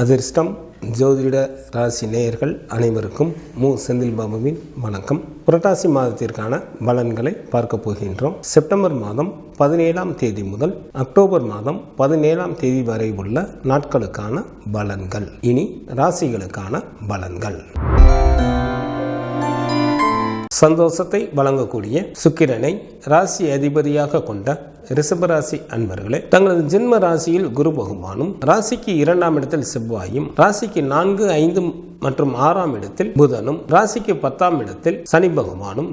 அதிர்ஷ்டம் ஜோதிட ராசி நேயர்கள் அனைவருக்கும் செந்தில் பாபுவின் வணக்கம். புரட்டாசி மாதத்திற்கான பலன்களை பார்க்க போகின்றோம். செப்டம்பர் மாதம் 17ஆம் தேதி முதல் அக்டோபர் மாதம் 17ஆம் தேதி வரை உள்ள நாட்களுக்கான பலன்கள். இனி ராசிகளுக்கான பலன்கள். சந்தோஷத்தை வழங்கக்கூடிய சுக்கிரனை ராசி அதிபதியாக கொண்ட ரிஷபராசி அன்பர்களே, தங்களது ஜென்ம ராசியில் குரு பகவானும், ராசிக்கு 2ஆம் இடத்தில் செவ்வாயும், ராசிக்கு 4, 5 மற்றும் 6ஆம் இடத்தில் புதனும், ராசிக்கு 10ஆம் இடத்தில் சனி பகவானும்,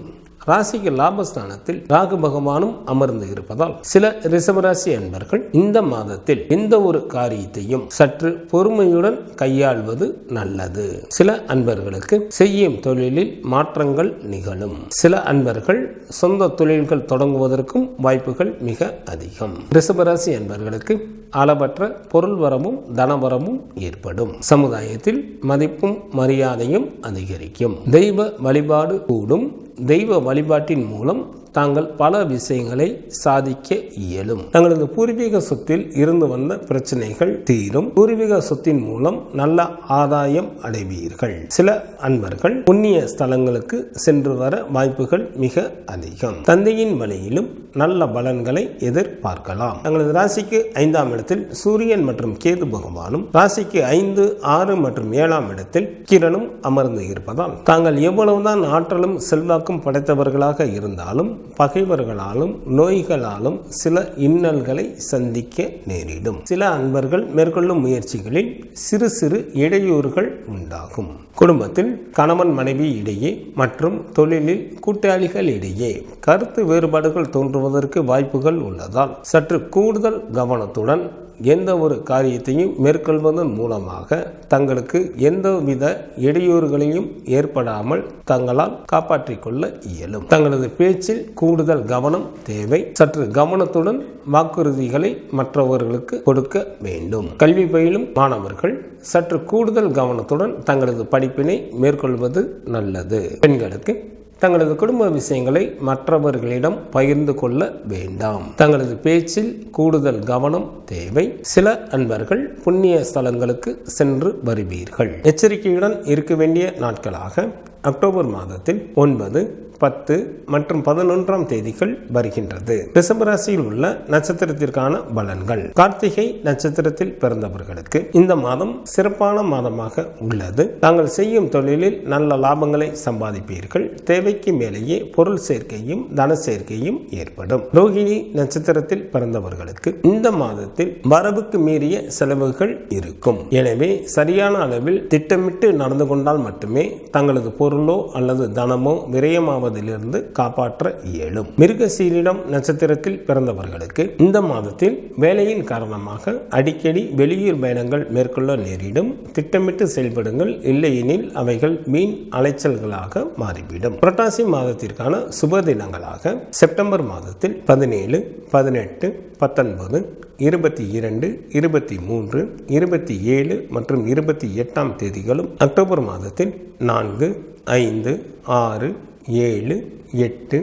ராசிக்கு லாபஸ்தானத்தில் ராகு பகவானும் அமர்ந்து இருப்பதால் சில ரிஷபராசி அன்பர்கள் இந்த மாதத்தில் எந்த ஒரு காரியத்தையும் சற்று பொறுமையுடன் கையாள்வது நல்லது. சில அன்பர்களுக்கு செய்யும் தொழிலில் மாற்றங்கள் நிகழும். சில அன்பர்கள் சொந்த தொழில்கள் தொடங்குவதற்கும் வாய்ப்புகள் மிக அதிகம். ரிஷபராசி அன்பர்களுக்கு அளவற்ற பொருள் வரவும் தனவரவும் ஏற்படும். சமுதாயத்தில் மதிப்பும் மரியாதையும் அதிகரிக்கும். தெய்வ வழிபாடு கூடும். தெய்வ வழிபாட்டின் மூலம் தாங்கள் பல விஷயங்களை சாதிக்க இயலும். தங்களது பூர்வீக சொத்தில் இருந்து வந்த பிரச்சனைகள் தீரும். பூர்வீக சொத்தின் மூலம் நல்ல ஆதாயம் அடைவீர்கள். சில அன்பர்கள் புண்ணிய ஸ்தலங்களுக்கு சென்று வர வாய்ப்புகள் மிக அதிகம். தந்தையின் வழியிலும் நல்ல பலன்களை எதிர்பார்க்கலாம். தங்களது ராசிக்கு 5ஆம் இடத்தில் சூரியன் மற்றும் கேது பகவானும், ராசிக்கு 5, 6 மற்றும் 7ஆம் இடத்தில் கிரணும் அமர்ந்து இருப்பதால் தாங்கள் எவ்வளவுதான் ஆற்றலும் செல்வாக்கும் படைத்தவர்களாக இருந்தாலும் பகைவர்களாலும் நோய்களாலும் சில இன்னல்களை சந்திக்க நேரிடும். சில அன்பர்கள் மேற்கொள்ளும் முயற்சிகளில் சிறு சிறு இடையூறுகள் உண்டாகும். குடும்பத்தில் கணவன் மனைவி இடையே மற்றும் தொழிலில் கூட்டாளிகள் இடையே கருத்து வேறுபாடுகள் தோன்றுவதற்கு வாய்ப்புகள் உள்ளதால் சற்று கூடுதல் கவனத்துடன் எந்த ஒரு காரியத்தையும் மேற்கொள்வதன் மூலமாக தங்களுக்கு எந்தவித இடையூறுகளையும் ஏற்படாமல் தங்களால் காப்பாற்றிக் கொள்ள இயலும். தங்களது பேச்சில் கூடுதல் கவனம் தேவை. சற்று கவனத்துடன் வாக்குறுதிகளை மற்றவர்களுக்கு கொடுக்க வேண்டும். கல்வி பயிலும் மாணவர்கள் சற்று கூடுதல் கவனத்துடன் தங்களது படிப்பினை மேற்கொள்வது நல்லது. பெண்களுக்கு தங்களது குடும்ப விஷயங்களை மற்றவர்களிடம் பகிர்ந்து கொள்ள வேண்டாம். தங்களது பேச்சில் கூடுதல் கவனம் தேவை. சில அன்பர்கள் புண்ணிய ஸ்தலங்களுக்கு சென்று வருவீர்கள். எச்சரிக்கையுடன் இருக்க வேண்டிய நாட்களாக அக்டோபர் மாதத்தில் 9, 10 மற்றும் 11ஆம் தேதிகள் வருகின்றது. ரிஷபராசியில் உள்ள நட்சத்திரத்திற்கான பலன்கள். கார்த்திகை நட்சத்திரத்தில் பிறந்தவர்களுக்கு இந்த மாதம் சிறப்பான மாதமாக உள்ளது. தாங்கள் செய்யும் தொழிலில் நல்ல லாபங்களை சம்பாதிப்பீர்கள். தேவைக்கு மேலேயே பொருள் சேர்க்கையும் தன சேர்க்கையும் ஏற்படும். ரோகிணி நட்சத்திரத்தில் பிறந்தவர்களுக்கு இந்த மாதத்தில் வரவுக்கு மீறிய செலவுகள் இருக்கும். எனவே சரியான அளவில் திட்டமிட்டு நடந்து கொண்டால் மட்டுமே தங்களது பொருளோ அல்லது தனமோ விரயமாவது இருந்து காப்பாற்ற இயலும். மிருகசீரிடம் நட்சத்திரத்தில் பிறந்தவர்களுக்கு இந்த மாதத்தில் வேலையின் காரணமாக அடிக்கடி வெளியூர் பயணங்கள் மேற்கொள்ள நேரிடும். திட்டமிட்டு செயல்படுங்கள், இல்லையெனில் அவைகள் வீண் அலைச்சல்களாக மாறிவிடும். புரட்டாசி மாதத்திற்கான சுப தினங்களாக செப்டம்பர் மாதத்தில் 17, 18, 19, 22, 23, 27 மற்றும் 28ஆம் தேதிகளும், அக்டோபர் மாதத்தில் 4, 5, 6, 7, 8,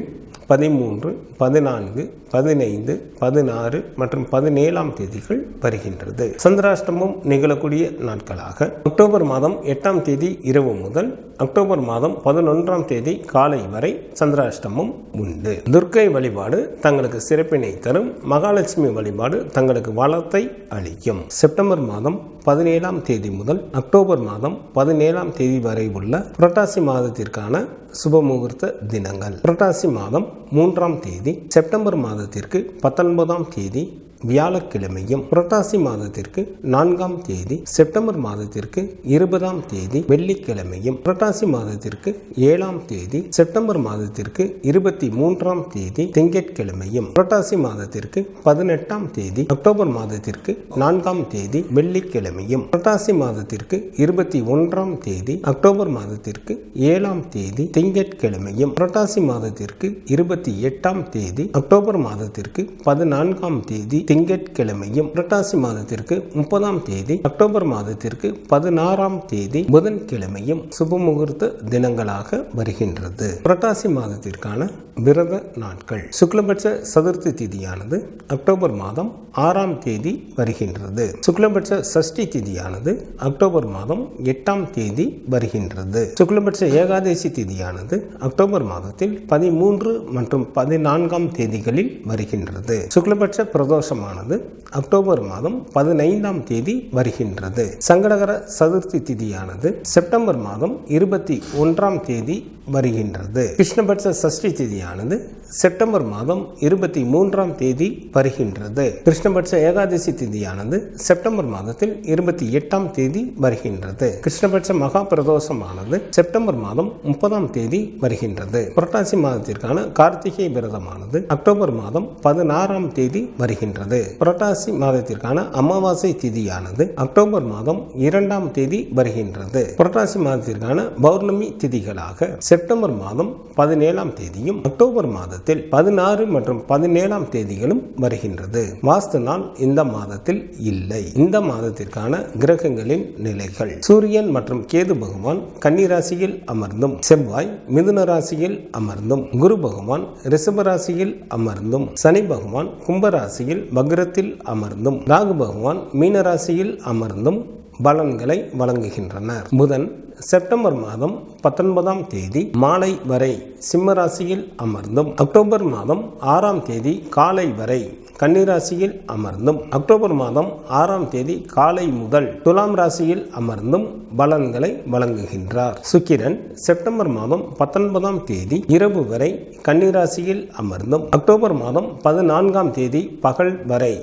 13, 14, 15, 16 மற்றும் 17ஆம் தேதிகள் வருகின்றது. சந்திராஷ்டமம் நிகழக்கூடிய நாட்களாக அக்டோபர் மாதம் 8ஆம் தேதி இரவு முதல் அக்டோபர் மாதம் 11ஆம் தேதி காலை வரை சந்திராஷ்டமம் உண்டு. துர்க்கை வழிபாடு தங்களுக்கு சிறப்பினை தரும். மகாலட்சுமி வழிபாடு தங்களுக்கு வளத்தை அளிக்கும். செப்டம்பர் மாதம் 17ஆம் தேதி முதல் அக்டோபர் மாதம் 17ஆம் தேதி வரை உள்ள புரட்டாசி மாதத்திற்கான சுபமுகூர்த்த தினங்கள். புரட்டாசி மாதம் 3ஆம் தேதி செப்டம்பர் மாதத்திற்கு 19ஆம் தேதி வியாழக்கிழமையும், புரட்டாசி மாதத்திற்கு 4ஆம் தேதி செப்டம்பர் மாதத்திற்கு 20ஆம் தேதி வெள்ளிக்கிழமையும், புரட்டாசி மாதத்திற்கு 7ஆம் தேதி செப்டம்பர் மாதத்திற்கு 23ஆம் தேதி திங்கட்கிழமையும், புரட்டாசி மாதத்திற்கு 18ஆம் தேதி அக்டோபர் மாதத்திற்கு 4ஆம் தேதி வெள்ளிக்கிழமையும், புரட்டாசி மாதத்திற்கு 21ஆம் தேதி அக்டோபர் மாதத்திற்கு 7ஆம் தேதி திங்கட்கிழமையும், புரட்டாசி மாதத்திற்கு 28ஆம் தேதி அக்டோபர் மாதத்திற்கு 14ஆம் தேதி திங்கட்கிழமையும், புரட்டாசி மாதத்திற்கு 30ஆம் தேதி அக்டோபர் மாதத்திற்கு 16ஆம் தேதி புதன்கிழமையும் சுப முகூர்த்த தினங்களாக வருகின்றது. புரட்டாசி மாதத்திற்கான விரத நாட்கள். சுக்லபட்ச சதுர்த்தி திதியானது அக்டோபர் மாதம் 6ஆம் தேதி வருகின்றது. சுக்லபட்ச சஷ்டி திதியானது அக்டோபர் மாதம் 8ஆம் தேதி வருகின்றது. சுக்லபட்ச ஏகாதசி திதியானது அக்டோபர் மாதத்தில் 13 மற்றும் 14ஆம் தேதிகளில் வருகின்றது. சுக்லபட்ச பிரதோஷமானது அக்டோபர் மாதம் 15ஆம் தேதி வருகின்றது. சங்கடகர சதுர்த்தி திதியானது செப்டம்பர் மாதம் 21ஆம் தேதி வருகின்றது. கிருஷ்ணபட்ச சஷ்டி திதியானது செப்டம்பர் மாதம் 23ஆம் தேதி வருகின்றது. கிருஷ்ணபட்ச ஏகாதசி திதியானது செப்டம்பர் மாதத்தில் 28ஆம் தேதி வருகின்றது. கிருஷ்ணபட்ச மகா பிரதோஷமானது செப்டம்பர் மாதம் 30ஆம் தேதி வருகின்றது. புரட்டாசி மாதத்திற்கான கார்த்திகை விரதமானது அக்டோபர் மாதம் 16ஆம் தேதி வருகின்றது. புரட்டாசி மாதத்திற்கான அமாவாசை திதியானது அக்டோபர் மாதம் 2ஆம் தேதி வருகின்றது. புரட்டாசி மாதத்திற்கான பௌர்ணமி திதிகளாக செப்டம்பர் மாதம் 17ஆம் தேதியும் அக்டோபர் மாதத்தில் 16 மற்றும் 17ஆம் தேதிகளும் வருகின்றது. வாஸ்து நாள் இந்த மாதத்தில் இல்லை. இந்த மாதத்திற்கான கிரகங்களின் நிலைகள். சூரியன் மற்றும் கேது பகவான் கன்னி ராசியில் அமர்ந்தும், செவ்வாய் மிதுன ராசியில் அமர்ந்தும், குரு பகவான் ரிஷப ராசியில் அமர்ந்தும், சனி பகவான் கும்ப ராசியில் வக்ரத்தில் அமர்ந்தும், ராகு பகவான் மீன ராசியில் அமர்ந்தும் பலன்களை வழங்குகின்றனர். புதன் செப்டம்பர் மாதம் 19ஆம் தேதி மாலை வரை சிம்ம ராசியில் அமர்ந்தும், அக்டோபர் மாதம் 6ஆம் தேதி காலை வரை கன்னிராசியில் அமர்ந்தும், அக்டோபர் மாதம் 6ஆம் தேதி காலை முதல் துலாம் ராசியில் அமர்ந்தும் பலன்களை வழங்குகின்றார். சுக்கிரன் செப்டம்பர் மாதம் 19ஆம் தேதி இரவு வரை கன்னிராசியில் அமர்ந்தும், அக்டோபர் மாதம் 14ஆம் தேதி பகல் வரை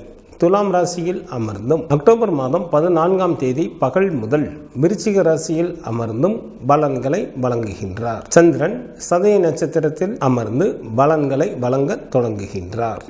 துலாம் ராசியில் அமர்ந்தும், அக்டோபர் மாதம் 14ஆம் தேதி பகல் முதல் விருச்சிக ராசியில் அமர்ந்தும் பலன்களை வழங்குகின்றார். சந்திரன் சதய நட்சத்திரத்தில் அமர்ந்து பலன்களை வழங்க தொடங்குகின்றார்.